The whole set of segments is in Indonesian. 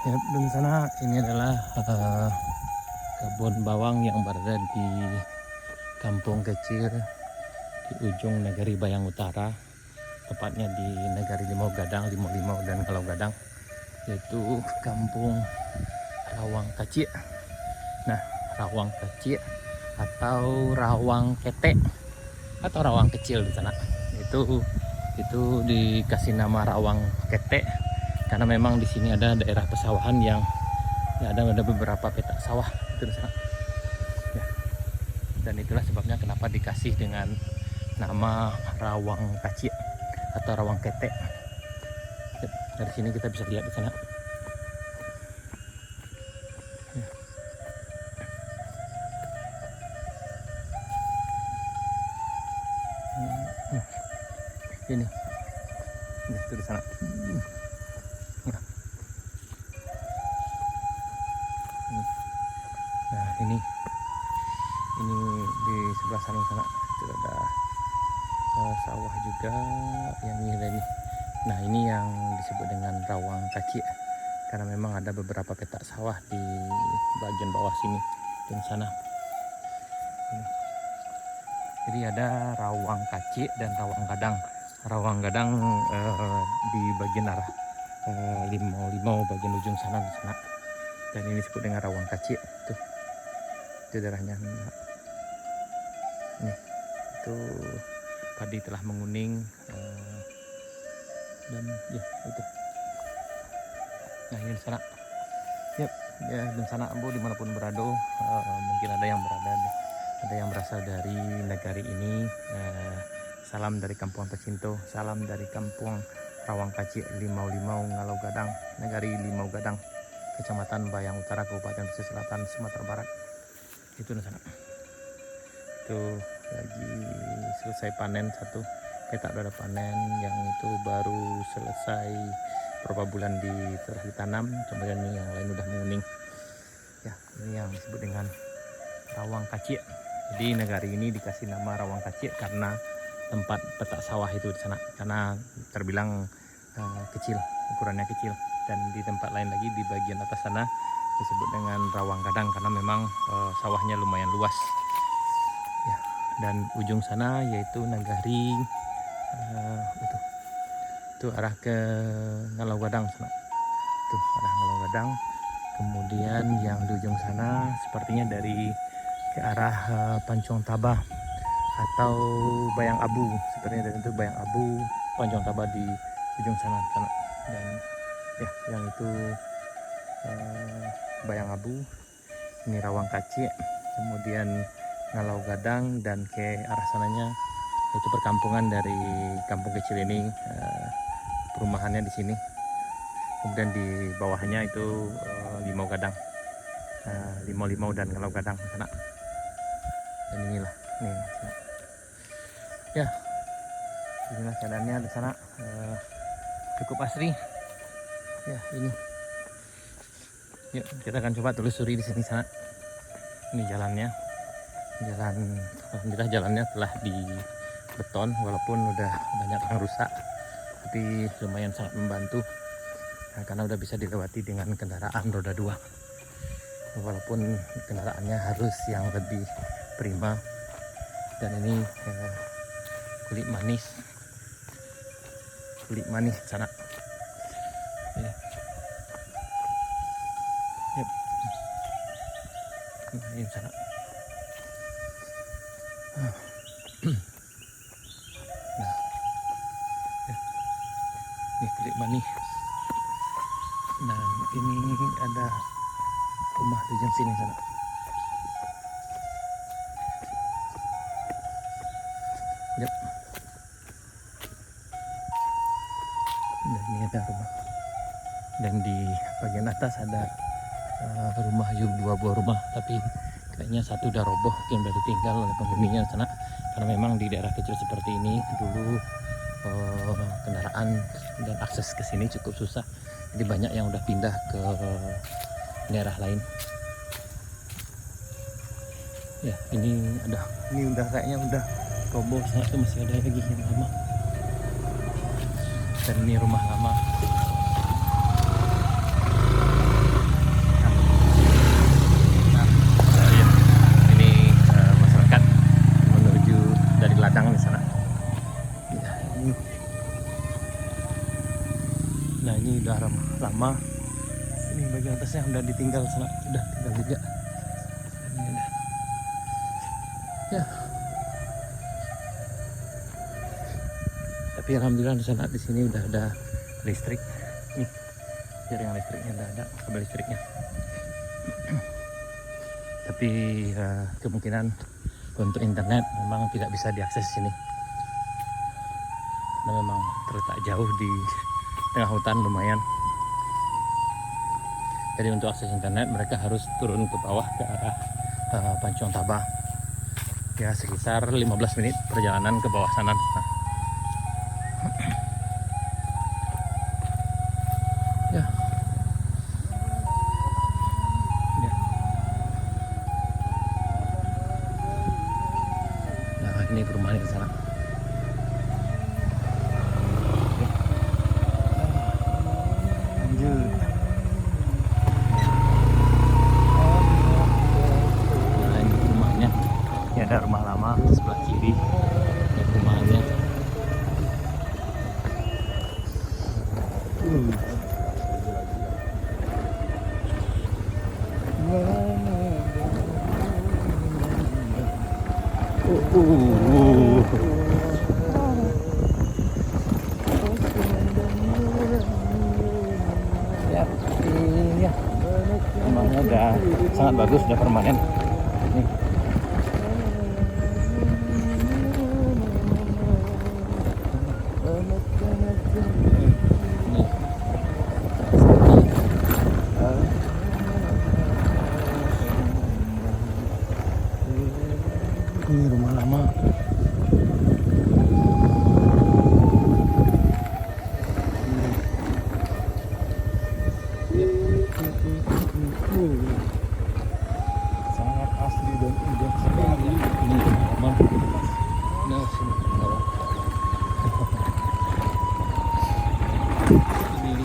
Ya, dan sana ini adalah kebun bawang yang berada di kampung kecil di ujung Negari Bayang Utara, tepatnya di Negari Limau Gadang, Limau dan Kalau Gadang, yaitu kampung Rawang Kacik. Nah, Rawang Kacik atau Rawang Ketek atau Rawang Kecil di sana. Itu dikasih nama Rawang Ketek karena memang di sini ada daerah pesawahan yang ya, ada beberapa petak sawah itu di sana. Ya. Dan itulah sebabnya kenapa dikasih dengan nama Rawang Kacik atau Rawang Ketek. Ya, dari sini kita bisa lihat di sana. Ya. Ini itu di sana. Nah, ini di sebelah sana itu ada sawah juga yang ini. Nah, ini yang disebut dengan Rawang Kacik karena memang ada beberapa petak sawah di bagian bawah sini dan sana. Jadi ada Rawang Kacik dan Rawang Gadang. Rawang Gadang di bagian arah Limau bagian ujung sana di sana. Dan ini disebut dengan Rawang Kacik. Tuh, itu daerahnya. Nih, itu padi telah menguning dan ya itu. Nah, ini di sana. Yap, ya, dan sana Ambo dimanapun berada, mungkin ada yang berasal dari negari ini. Salam dari Kampung Pecinto, salam dari Kampung Rawang Kacik, Limau Ngalau Gadang, Negari Limau Gadang, Kecamatan Bayang Utara, Kabupaten Pesisir Selatan, Sumatera Barat. Itu di sana. Itu lagi selesai panen satu petak udah ada panen, yang itu baru selesai beberapa bulan telah ditanam, kemudian yang lain udah menguning. Ya, ini yang disebut dengan Rawang Kacik. Jadi negari ini dikasih nama Rawang Kacik karena tempat petak sawah itu di sana, karena terbilang kecil, ukurannya kecil. Dan di tempat lain lagi di bagian atas sana disebut dengan Rawang Gadang karena memang sawahnya lumayan luas. Ya, dan ujung sana yaitu Nagari itu arah ke Ngalau Gadang sana. Itu arah Ngalau Gadang. Kemudian yang di ujung sana sepertinya dari ke arah Pancong Tabah atau Bayang Abu, sepertinya dari itu Bayang Abu, Pancong Tabah di ujung sana. Dan ya, yang itu Bayang Abu, ini Rawang Kacik, kemudian Ngalau Gadang, dan ke arah sananya itu perkampungan dari kampung kecil ini, perumahannya di sini. Kemudian di bawahnya itu Limau Gadang, Limau dan Ngalau Gadang sana. Dan inilah nih sana. Ya, inilah keadaannya di sana, cukup asri. Ya, ini. Yuk, kita akan coba telusuri di sini sana. Ini jalannya. Alhamdulillah jalannya telah dibeton walaupun udah banyak yang rusak, tapi lumayan sangat membantu. Nah, karena udah bisa dilewati dengan kendaraan roda 2. Walaupun kendaraannya harus yang lebih prima. Dan ini kulit manis sana. Ya. Yep. Nah, ini sana. Nah, ya. Ini kulit manis. Nah, ini ada rumah di ujung sini sana. Yep. Dan ini ada rumah. Dan di bagian atas ada rumah, 2 buah rumah, tapi kayaknya satu udah roboh, yang udah ditinggal oleh penghuninya sana. Karena memang di daerah kecil seperti ini dulu kendaraan dan akses ke sini cukup susah. Jadi banyak yang udah pindah ke daerah lain. Ya, ini udah kayaknya udah roboh. Sana tuh masih ada lagi yang lama. Dan ini rumah lama. Nah ini udah lama. Ini bagian atasnya udah ditinggal sana, udah tinggal juga. Ini udah. Ya. Tapi alhamdulillah di sana, di sini udah ada listrik. Nih jaringan listriknya udah ada, kabel listriknya. Tapi kemungkinan untuk internet memang tidak bisa diakses sini. Karena memang terletak jauh di tengah hutan lumayan. Jadi untuk akses internet mereka harus turun ke bawah ke arah Pancong Taba. Ya sekitar 15 menit perjalanan ke bawah sana. Ya. Ya. Nah ini perumahan di sana. Ada rumah lama di sebelah kiri dan rumahnya. Ya, ini ya. Rumahnya udah sangat bagus, udah permanen. Nih. Ini rumah lama. Sangat asli dan indah sekali. Ini rumah lama. Nah, sini bawah. Ini.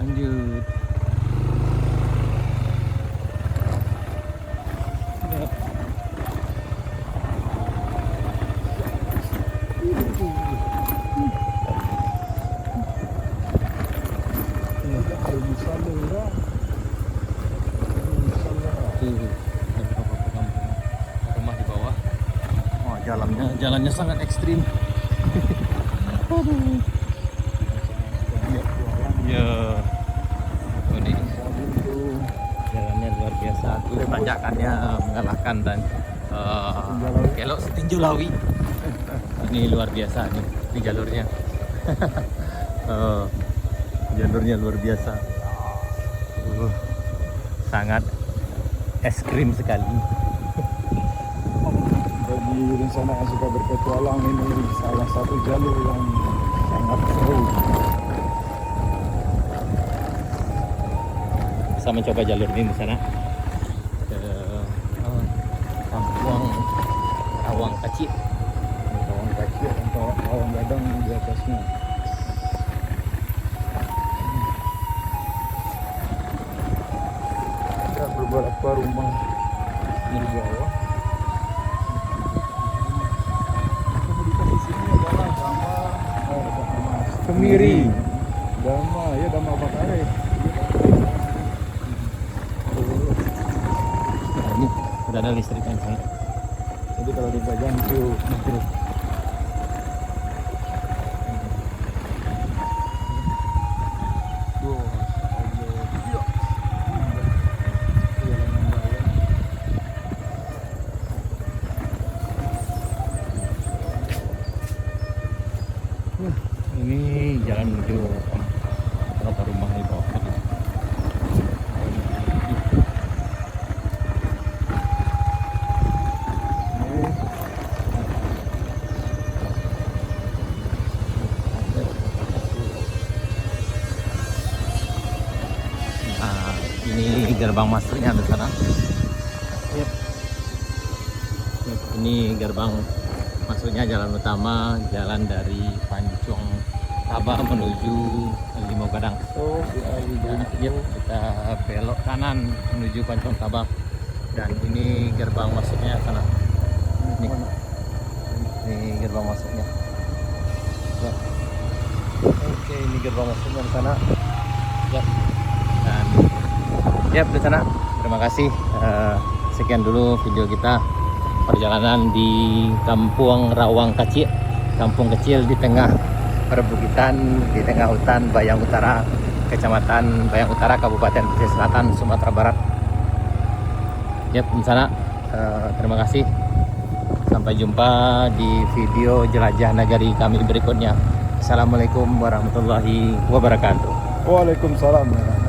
Lanjut. Rumah di bawah. Oh, jalannya sangat ekstrim. Ya. Ini jalannya luar biasa. Tuh tanjakannya mengalahkan dan kelok setinju lawi. Ini luar biasa nih di jalurnya. Jalurnya luar biasa. Sangat ekstrim sekali. Bagi rencana yang suka berpetualang, ini salah satu jalur yang sangat seru. Bisa mencoba jalur ini di sana ke Kampung Awang Kecil. Awang kecil atau awang gadang di atasnya. Ada beberapa rumah di bawah. Kemudian di sini adalah Dama Kemiri. Dama, ya Dama Bakare. Nah, ini udah ada listriknya di sana. Jadi kalau dipegang tuh ini jalan menuju beberapa rumah di bawah. Ini gerbang masuknya di sana. Yep. Yep, ini gerbang masuknya jalan utama, jalan dari Pancong Tabah menuju Limau Gadang. Oh, Yep, kita belok kanan menuju Pancong Tabah. Dan ini gerbang masuknya sana. Ini gerbang masuknya. Yep. Oke, ini gerbang masuknya di sana. Yep. Dan yep, di sana. Terima kasih. Sekian dulu video kita perjalanan di Kampung Rawang Kecil, kampung kecil di tengah perbukitan, di tengah hutan Bayang Utara, Kecamatan Bayang Utara, Kabupaten Pesisir Selatan, Sumatera Barat. Yap, di sana. Terima kasih. Sampai jumpa di video jelajah nagari kami berikutnya. Assalamualaikum warahmatullahi wabarakatuh. Waalaikumsalam.